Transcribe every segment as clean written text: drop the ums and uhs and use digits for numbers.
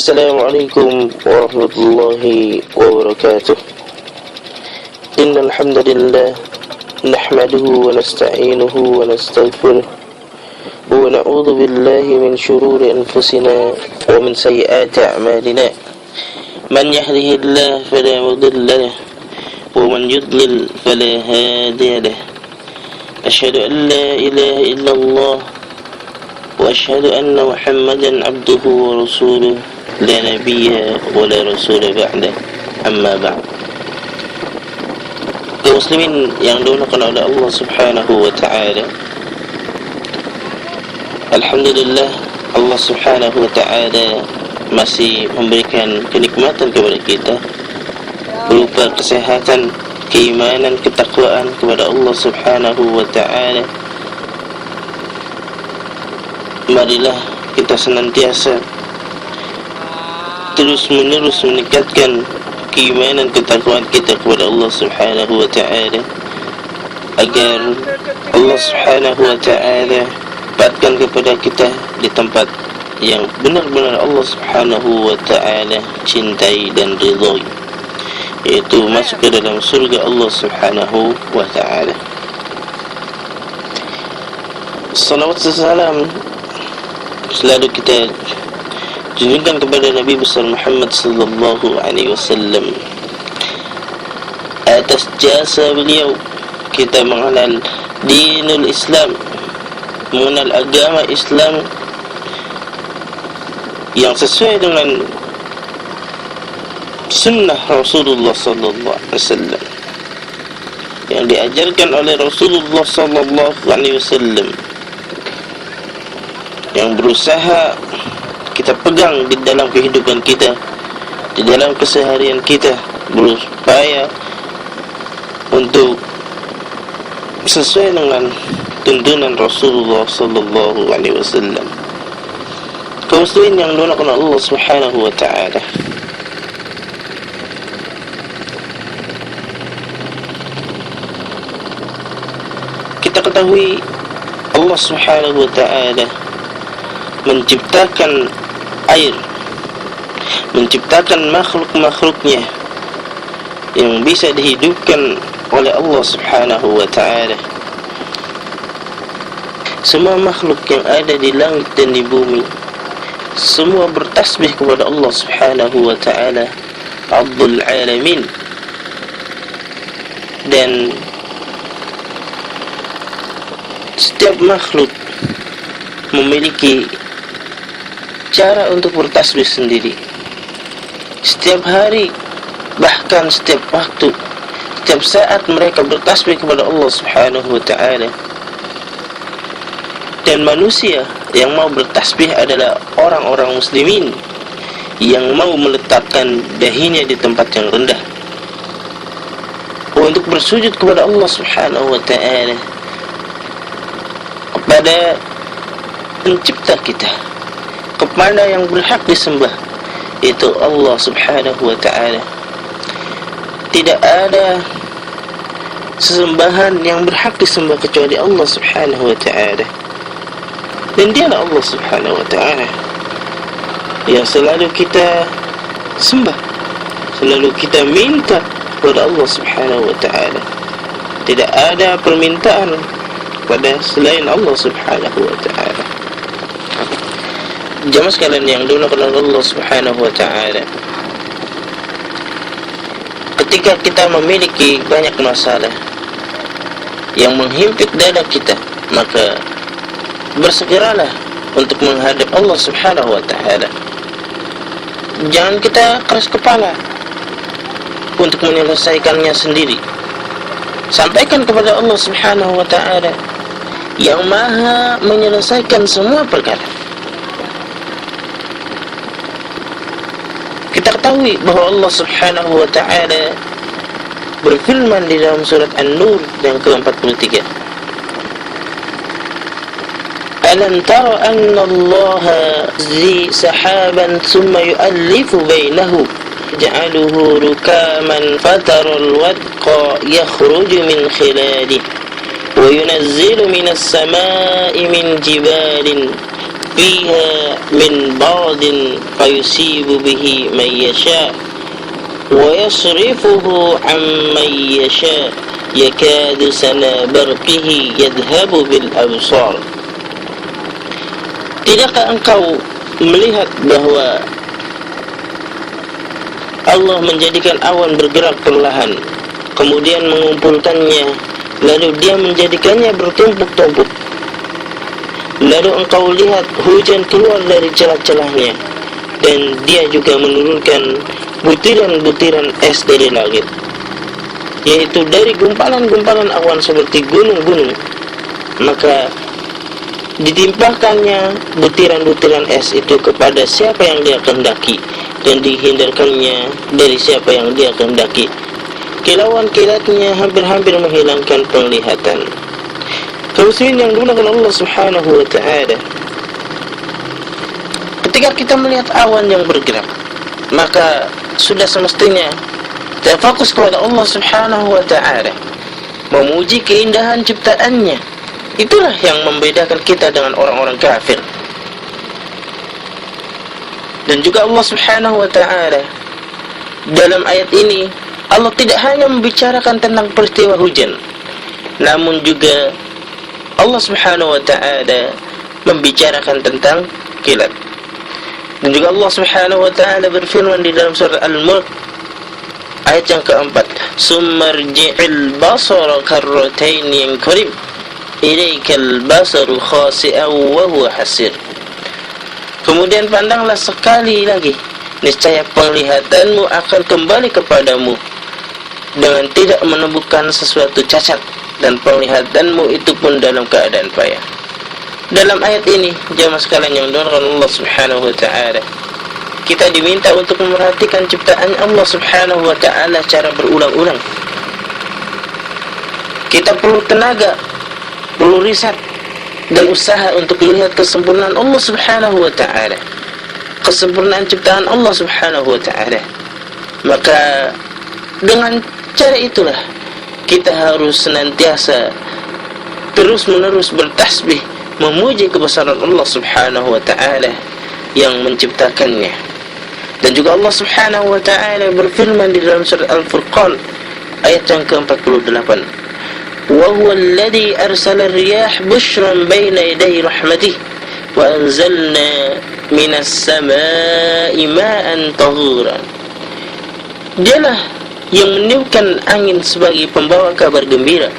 Assalamualaikum warahmatullahi wabarakatuh. Innal hamdalillah nahmaduhu wa nasta'inuhu wa nastaghfiruh wa na'udzu billahi min shururi anfusina wa min sayyiati a'malina. Man yahdihillahu fala mudilla lahu wa man yudlil fala hadiya lahu. Asyhadu an la ilaha illallah wa asyhadu anna Muhammadan abduhu wa rasuluh. La nabiyya wa la rasula ba'da. Amma ba'd. Kaum muslimin yang dimuliakan oleh Allah Subhanahu wa ta'ala, alhamdulillah, Allah Subhanahu wa ta'ala masih memberikan kenikmatan kepada kita berupa kesehatan, keimanan, ketakwaan kepada Allah Subhanahu wa ta'ala. Marilah kita senantiasa terus-menerus meningkatkan keimanan, ketakwaan kita kepada Allah Subhanahu wa ta'ala, agar Allah Subhanahu wa ta'ala tempatkan kepada kita di tempat yang benar-benar Allah Subhanahu wa ta'ala cintai dan ridhai, yaitu masuk ke dalam surga Allah Subhanahu wa ta'ala. Salawat dan salam selalu kita junjungkan kepada Nabi besar Muhammad sallallahu alaihi wasallam. Atas jasa beliau kita mengenal dinul Islam, mengenal agama Islam yang sesuai dengan sunnah Rasulullah sallallahu alaihi wasallam, yang diajarkan oleh Rasulullah sallallahu alaihi wasallam, yang berusaha kita pegang di dalam kehidupan kita, di dalam keseharian kita, berupaya untuk sesuai dengan tuntunan Rasulullah sallallahu alaihi wasallam. Kaum muslimin yang dimuliakan Allah Subhanahu wa ta'ala, kita ketahui Allah Subhanahu wa ta'ala menciptakan air, menciptakan makhluk-makhluknya yang bisa dihidupkan oleh Allah Subhanahu wa ta'ala. Semua makhluk yang ada di langit dan di bumi, semua bertasbih kepada Allah Subhanahu wa ta'ala, Rabbul Alamin. Dan setiap makhluk memiliki cara untuk bertasbih sendiri. Setiap hari, bahkan setiap waktu, setiap saat mereka bertasbih kepada Allah Subhanahu wa ta'ala. Dan manusia yang mau bertasbih adalah orang-orang muslimin yang mau meletakkan dahinya di tempat yang rendah untuk bersujud kepada Allah Subhanahu wa ta'ala, kepada pencipta kita, kepada yang berhak disembah, itu Allah Subhanahu wa ta'ala. Tidak ada sesembahan yang berhak disembah kecuali Allah Subhanahu wa ta'ala. Dan dialah Allah Subhanahu wa ta'ala yang selalu kita sembah, selalu kita minta kepada Allah Subhanahu wa ta'ala. Tidak ada permintaan pada selain Allah Subhanahu wa ta'ala. Jamaah sekalian yang dimuliakan oleh Allah Subhanahu wa ta'ala, ketika kita memiliki banyak masalah yang menghimpit dada kita, maka bersegeralah untuk menghadap Allah Subhanahu wa ta'ala. Jangan kita keras kepala untuk menyelesaikannya sendiri. Sampaikan kepada Allah Subhanahu wa ta'ala yang maha menyelesaikan semua perkara. Kita ketahui bahawa Allah Subhanahu wa ta'ala berfirman di dalam surat An-Nur yang ke-43, Alam tara anna Allah zi sahaban thumma yu'allifu bainahu ja'aluhu rukaman fataral wadqa yakhruju min khilalihi wa yunazzilu minas samaa'i min jibalin fiha min ba'din fayusibu bihi man yasha wa yasrifuhu amman yasha yakadu sana barqihi yadhhabu bil absar. Tidakkah engkau melihat bahwa Allah menjadikan awan bergerak perlahan, kemudian mengumpulkannya, lalu dia menjadikannya bertumpuk-tumpuk. Lalu engkau lihat hujan keluar dari celah-celahnya, dan dia juga menurunkan butiran-butiran es dari langit, yaitu dari gumpalan-gumpalan awan seperti gunung-gunung. Maka ditimpahkannya butiran-butiran es itu kepada siapa yang dia kehendaki, dan dihindarkannya dari siapa yang dia kehendaki. Kilauan kilatnya hampir-hampir menghilangkan penglihatan. Kaum muslimin yang dimuliakan Allah Subhanahu wa ta'ala, ketika kita melihat awan yang bergerak, maka sudah semestinya kita fokus kepada Allah Subhanahu wa ta'ala, memuji keindahan ciptaannya. Itulah yang membedakan kita dengan orang-orang kafir. Dan juga Allah Subhanahu wa ta'ala dalam ayat ini, Allah tidak hanya membicarakan tentang peristiwa hujan, namun juga Allah Subhanahu wa ta'ala membicarakan tentang kilat. Dan juga Allah Subhanahu wa ta'ala berfirman di dalam surah Al-Mulk ayat yang keempat, summarji'il basara karratain yanqalib ilaikal basaru khasi'an wa huwa hasir. Kemudian pandanglah sekali lagi, niscaya penglihatanmu akan kembali kepadamu dengan tidak menemukan sesuatu cacat, dan penglihatanmu itu pun dalam keadaan payah. Dalam ayat ini, jamaah sekalian yang dimuliakan Allah Subhanahu wa ta'ala, kita diminta untuk memerhatikan ciptaan Allah Subhanahu wa ta'ala secara berulang-ulang. Kita perlu tenaga, perlu riset dan usaha untuk melihat kesempurnaan Allah Subhanahu wa ta'ala, kesempurnaan ciptaan Allah Subhanahu wa ta'ala. Maka dengan cara itulah kita harus senantiasa terus-menerus bertasbih, memuji kebesaran Allah Subhanahu wa ta'ala yang menciptakannya. Dan juga Allah Subhanahu wa ta'ala berfirman di dalam surah Al-Furqan ayat yang ke-48, wa huwa alladhi arsala ar-riyah bushran bayna yaday rahmatih wa anzalna minas samaa'i ma'an tahura. Dialah yang meniupkan angin sebagai pembawa kabar gembira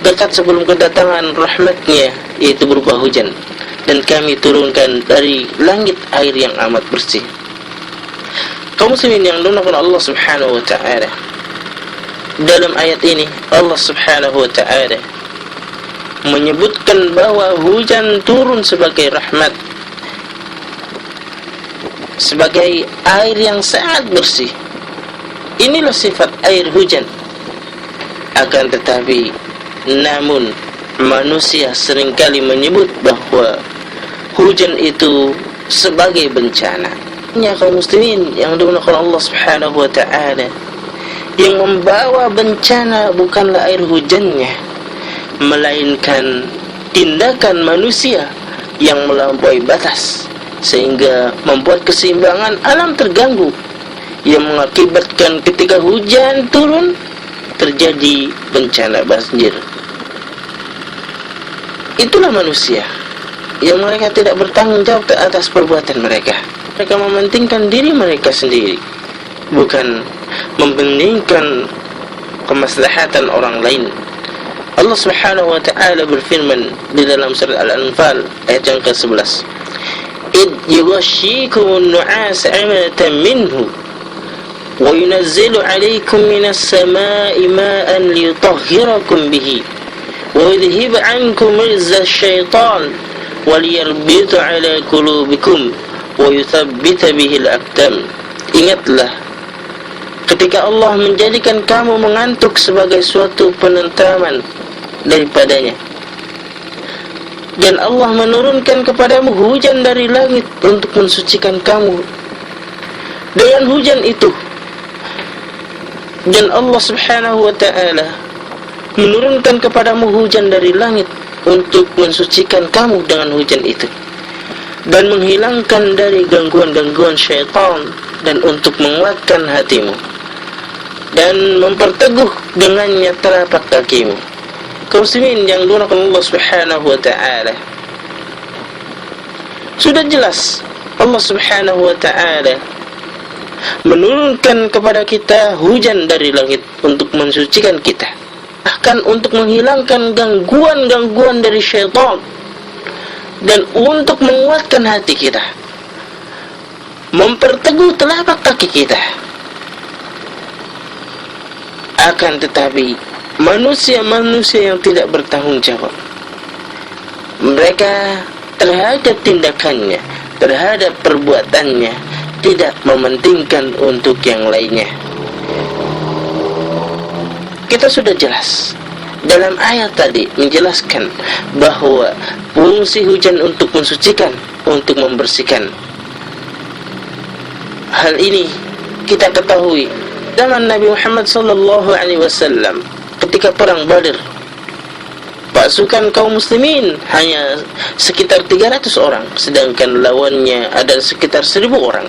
dekat sebelum kedatangan rahmatnya, yaitu berupa hujan, dan kami turunkan dari langit air yang amat bersih. Kaum muslimin yang dimuliakan Allah Subhanahu wa ta'ala, dalam ayat ini Allah Subhanahu wa ta'ala menyebutkan bahwa hujan turun sebagai rahmat, sebagai air yang sangat bersih. Inilah sifat air hujan. Akan tetapi, namun manusia seringkali menyebut bahwa hujan itu sebagai bencana. Ya kaum muslimin yang dimuliakan Allah Subhanahu wa ta'ala, yang membawa bencana bukanlah air hujannya, melainkan tindakan manusia yang melampaui batas, sehingga membuat keseimbangan alam terganggu, yang mengakibatkan ketika hujan turun terjadi bencana banjir. Itulah manusia yang mereka tidak bertanggung jawab atas perbuatan mereka. Mereka mementingkan diri mereka sendiri, bukan mementingkan kemaslahatan orang lain. Allah Subhanahu wa ta'ala berfirman di dalam surah Al-Anfal ayat yang ke-11, id yughashshikumun nu'asa amatan minhu wa yunazzilu 'alaykum minas samaa'i ma'an liyutahhirakum bihi wa yudhhiba 'ankum rizza syaitan wa liyarbita 'ala qulubikum wa yuthabbita bihil aqdam. Ingatlah ketika Allah menjadikan kamu mengantuk sebagai suatu penentraman daripadanya, dan Allah menurunkan kepadamu hujan dari langit untuk mensucikan kamu. Dengan hujan itu, dan Allah Subhanahu wa ta'ala menurunkan kepadamu hujan dari langit untuk mensucikan kamu dengan hujan itu. dan menghilangkan dari gangguan-gangguan syaitan, dan untuk menguatkan hatimu dan memperteguh dengannya telapak kakimu. Kaum muslimin yang dimuliakan Allah Subhanahu wa taala, sudah jelas Allah Subhanahu wa taala menurunkan kepada kita hujan dari langit untuk mensucikan kita, bahkan untuk menghilangkan gangguan-gangguan dari syaitan dan untuk menguatkan hati kita, memperteguh telapak kaki kita. Akan tetapi manusia-manusia yang tidak bertanggung jawab, mereka terhadap tindakannya, terhadap perbuatannya, tidak mementingkan untuk yang lainnya. Kita sudah jelas dalam ayat tadi menjelaskan bahwa fungsi hujan untuk mensucikan, untuk membersihkan. Hal ini kita ketahui zaman Nabi Muhammad sallallahu alaihi wasallam ketika perang Badr. Pasukan kaum muslimin hanya sekitar 300 orang, sedangkan lawannya ada sekitar 1000 orang.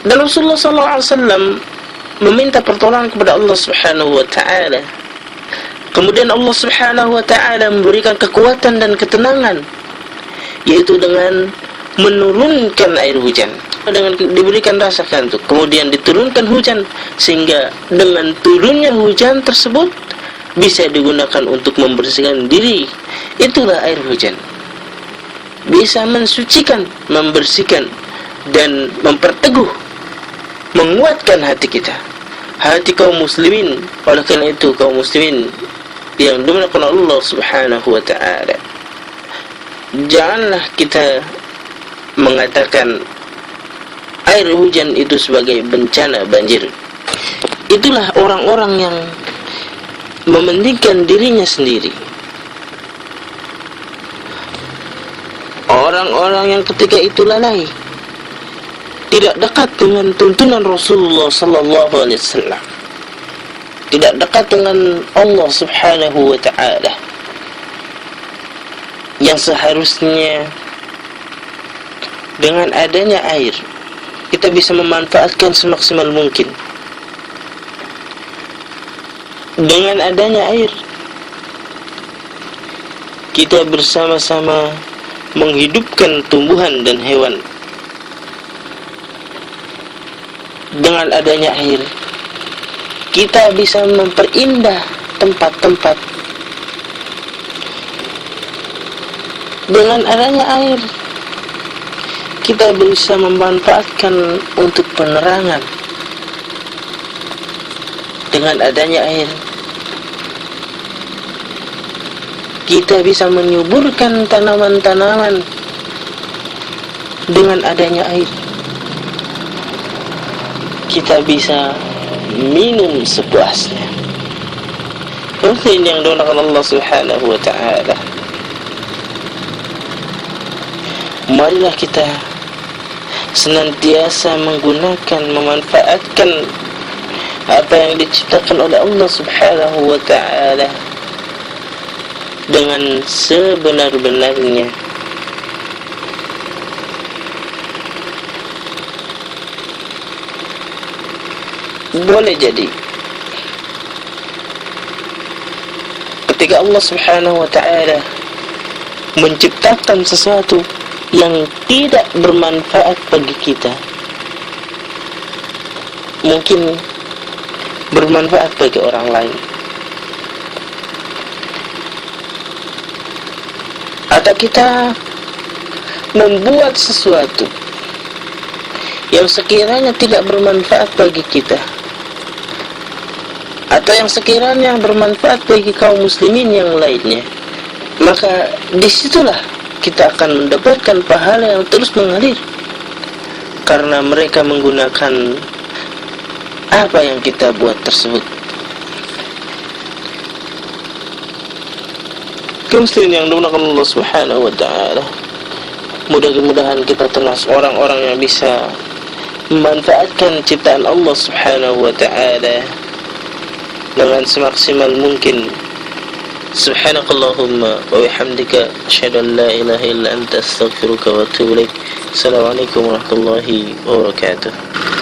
Dan Rasulullah SAW meminta pertolongan kepada Allah Subhanahu wa taala. Kemudian Allah Subhanahu wa taala memberikan kekuatan dan ketenangan, yaitu dengan menurunkan air hujan, dengan diberikan rasa kantuk, kemudian diturunkan hujan, sehingga dengan turunnya hujan tersebut bisa digunakan untuk membersihkan diri. Itulah air hujan, bisa mensucikan, membersihkan, dan memperteguh, menguatkan hati kita, hati kaum muslimin. Oleh karena itu kaum muslimin yang dimuliakan Allah Subhanahu wa taala, janganlah kita mengatakan air hujan itu sebagai bencana banjir. Itulah orang-orang yang mementingkan dirinya sendiri, orang-orang yang ketika itu lalai, tidak dekat dengan tuntunan Rasulullah sallallahu alaihi wasallam, tidak dekat dengan Allah Subhanahu wa taala, yang seharusnya dengan adanya air kita bisa memanfaatkan semaksimal mungkin. Dengan adanya air kita bersama-sama menghidupkan tumbuhan dan hewan. Dengan adanya air kita bisa memperindah tempat-tempat. Dengan adanya air kita bisa memanfaatkan untuk penerangan. Dengan adanya air kita bisa menyuburkan tanaman-tanaman. Dengan adanya air kita bisa minum sepuasnya. Mungkin yang dimuliakan Allah Subhanahu wa taala, marilah kita senantiasa menggunakan, memanfaatkan apa yang diciptakan oleh Allah Subhanahu wa taala dengan sebenar-benarnya. Boleh jadi ketika Allah Subhanahu wa taala menciptakan sesuatu yang tidak bermanfaat bagi kita, mungkin bermanfaat bagi orang lain. Atau kita membuat sesuatu yang sekiranya tidak bermanfaat bagi kita, atau yang sekiranya bermanfaat bagi kaum muslimin yang lainnya, maka disitulah kita akan mendapatkan pahala yang terus mengalir, karena mereka menggunakan apa yang kita buat tersebut. Kaum muslimin yang dimuliakan Allah Subhanahu wa taala, mudah-mudahan kita termasuk orang-orang yang bisa memanfaatkan ciptaan Allah Subhanahu wa taala dengan semaksimal mungkin, Subhanakallahumma wa bihamdika asyhadu an la ilaha illa anta astaghfiruka wa atubu ilaik. Assalamualaikum warahmatullahi wabarakatuh.